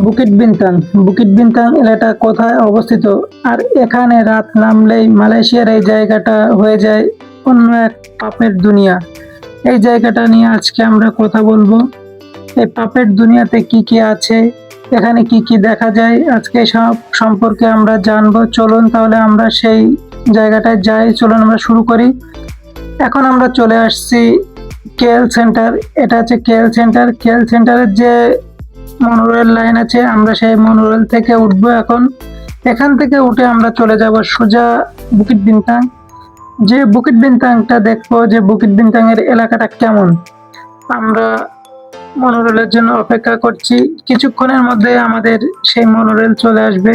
বুকিট বিন্তাং। বুকিট বিন্তাং এলাকাটা কোথায় অবস্থিত? আর এখানে রাত নামলেই মালয়েশিয়ার এই জায়গাটা হয়ে যায় অন্য এক পাপের দুনিয়া। এই জায়গাটা নিয়ে আজকে আমরা কথা বলবো। এই পাপের দুনিয়াতে কি কি আছে, এখানে কি কি দেখা যায়, আজকে সব সম্পর্কে আমরা জানবো। চলুন তাহলে আমরা সেই জায়গাটায় যাই। চলুন আমরা শুরু করি। এখন আমরা চলে আসছি কেএল সেন্টার। এটা হচ্ছে কেএল সেন্টার। কেএল সেন্টারের যে মনোরেল লাইন আছে, আমরা সেই মনোরেল থেকে উঠবো। এখান থেকে উঠে আমরা চলে যাব সোজা বুকিট বিন্তাং। যে বুকিট বিন্তাংটা দেখবো যে বুকিট বিন্তাং এর এলাকাটা কেমন। আমরা মনোরেলের জন্য অপেক্ষা করছি, কিছুক্ষণের মধ্যে আমাদের সেই মনোরেল চলে আসবে।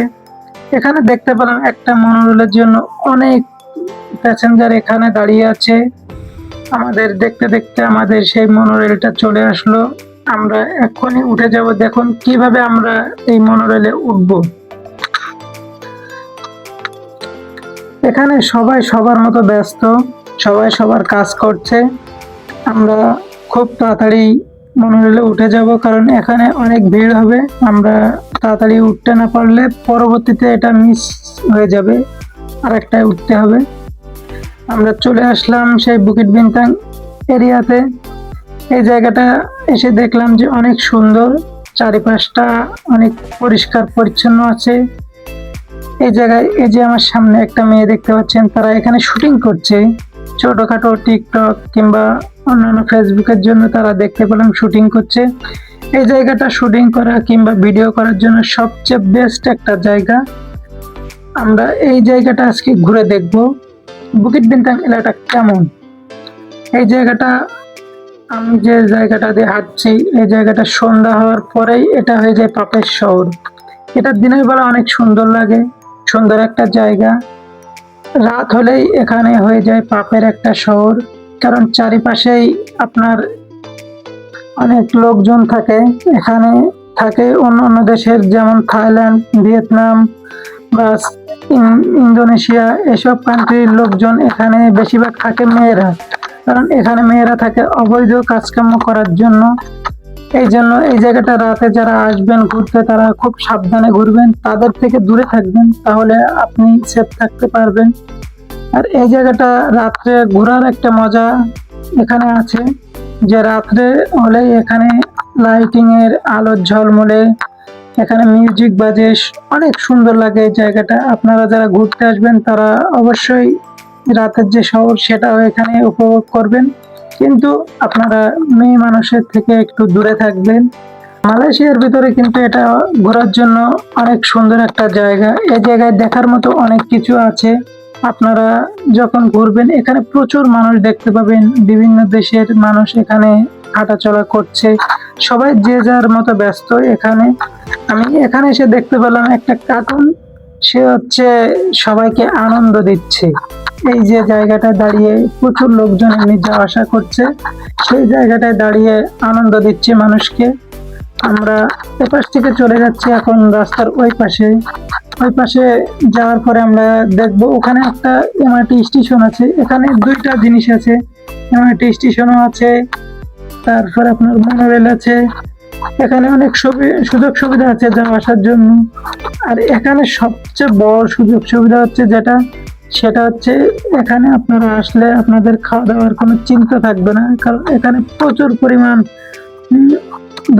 এখানে দেখতে পেলাম একটা মনোরেলের জন্য অনেক প্যাসেঞ্জার এখানে দাঁড়িয়ে আছে। আমাদের দেখতে দেখতে আমাদের সেই মনোরেলটা চলে আসলো। আমরা এখনই উঠে যাব। দেখুন কিভাবে আমরা এই মনোরেলে উঠব। এখানে সবাই সবার মতো ব্যস্ত, সবাই সবার কাজ করছে। আমরা খুব তাড়াতাড়ি মনোরেলে উঠে যাব, কারণ এখানে অনেক ভিড় হবে। আমরা তাড়াতাড়ি উঠতে না পারলে পরবর্তীতে এটা মিস হয়ে যাবে, আর একটাই উঠতে হবে। আমরা চলে আসলাম সেই বুকিট বিন্তাং এরিয়াতে। এই জায়গাটা এসে দেখলাম যে অনেক সুন্দর, চারিপাশটা অনেক পরিষ্কার পরিচ্ছন্ন আছে। এই জায়গায় এই যে আমার সামনে একটা মেয়ে দেখতে পাচ্ছেন, তারা এখানে শুটিং করছে। ছোটখাটো টিকটক কিংবা অন্যান্য ফেসবুকের জন্য তারা দেখতে পেলাম শুটিং করছে। এই জায়গাটা শুটিং করা কিংবা ভিডিও করার জন্য সবচেয়ে বেস্ট একটা জায়গা। আমরা এই জায়গাটা আজকে ঘুরে দেখব বুকিট বিন্তাং এলাকাটা কেমন। এই জায়গাটা, আমি যে জায়গাটা দিয়ে হাঁটছি, এই জায়গাটা সন্ধ্যা হওয়ার পরেই এটা হয়ে যায় পাপের শহর। এটা দিনের বেলা অনেক সুন্দর লাগে, সুন্দর একটা জায়গা। রাত হলেই এখানে হয়ে যায় পাপের একটা শহর, কারণ চারিপাশেই আপনার অনেক লোকজন থাকে। এখানে থাকে অন্য অন্য দেশের, যেমন থাইল্যান্ড, ভিয়েতনাম বা ইন্দোনেশিয়া, এসব কান্ট্রির লোকজন এখানে বেশিরভাগ থাকে মেয়েরা। কারণ এখানে মেয়েরা থাকে অবৈধ কাজকর্ম করার জন্য। এই জন্য এই জায়গাটা রাতে যারা আসবেন ঘুরতে, তারা খুব সাবধানে ঘুরবেন, তাদের থেকে দূরে থাকবেন, তাহলে আপনি সেফ থাকতে পারবেন। আর এই জায়গাটা রাত্রে ঘোরার একটা মজা এখানে আছে, যে রাত্রে হলে এখানে লাইটিং এর আলোর ঝলমলে, এখানে মিউজিক বাজে, অনেক সুন্দর লাগে এই জায়গাটা। আপনারা যারা ঘুরতে আসবেন তারা অবশ্যই রাতের যে শহর সেটাও এখানে উপভোগ করবেন, কিন্তু আপনারা মেয়ে মানুষের থেকে একটু দূরে থাকবেন। মালয়েশিয়ার ভিতরে কিন্তু এটা ঘোরার জন্য অনেক সুন্দর একটা জায়গা। এই জায়গায় দেখার মতো অনেক কিছু আছে। আপনারা যখন ঘুরবেন এখানে প্রচুর মানুষ দেখতে পাবেন, বিভিন্ন দেশের মানুষ এখানে হাঁটাচলা করছে, সবাই যে যার মতো ব্যস্ত। আমি এখানে এসে দেখতে পেলাম একটা কার্টুন, সে হচ্ছে সবাইকে আনন্দ দিচ্ছে। এই যে জায়গাটায় দাঁড়িয়ে প্রচুর লোকজন এমনি যাওয়া আসা করছে, সেই জায়গাটায় দাঁড়িয়ে আনন্দ দিচ্ছে মানুষকে। আমরা এপাশ থেকে চলে যাচ্ছি এখন রাস্তার ওই পাশে যাওয়ার পরে আমরা দেখব ওখানে একটা এমআরটি স্টেশন আছে। এখানে দুইটা জিনিস আছে, এমআরটি স্টেশনও আছে, তারপর আপনার মনোরেল আছে। এখানে অনেক সুযোগ সুবিধা আছে যাওয়া আসার জন্য। আর এখানে সবচেয়ে বড় সুযোগ সুবিধা হচ্ছে সেটা হচ্ছে এখানে আপনারা আসলে আপনাদের খাওয়া দাওয়ার কোনো চিন্তা থাকবে না, কারণ এখানে প্রচুর পরিমাণ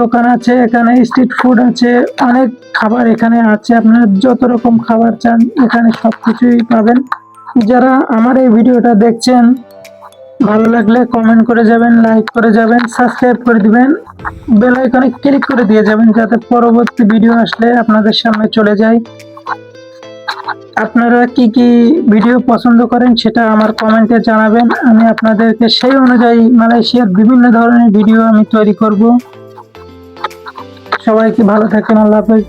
দোকান আছে, এখানে স্ট্রিট ফুড আছে, অনেক খাবার এখানে আছে। আপনারা যত রকম খাবার চান এখানে সবকিছুই পাবেন। যারা আমার এই ভিডিওটা দেখছেন, ভালো লাগলে কমেন্ট করে যাবেন, লাইক করে যাবেন, সাবস্ক্রাইব করে দিবেন, বেল আইকনে ক্লিক করে দিয়ে যাবেন, যাতে পরবর্তী ভিডিও আসলে আপনাদের সামনে চলে যায়। আপনারা কি কি ভিডিও পছন্দ করেন সেটা আমার কমেন্টে জানাবেন, আমি আপনাদেরকে সেই অনুযায়ী মালয়েশিয়ার বিভিন্ন ধরনের ভিডিও আমি তৈরি করব। সবাইকে ভালো থাকেন, আল্লাহ হাফেজ।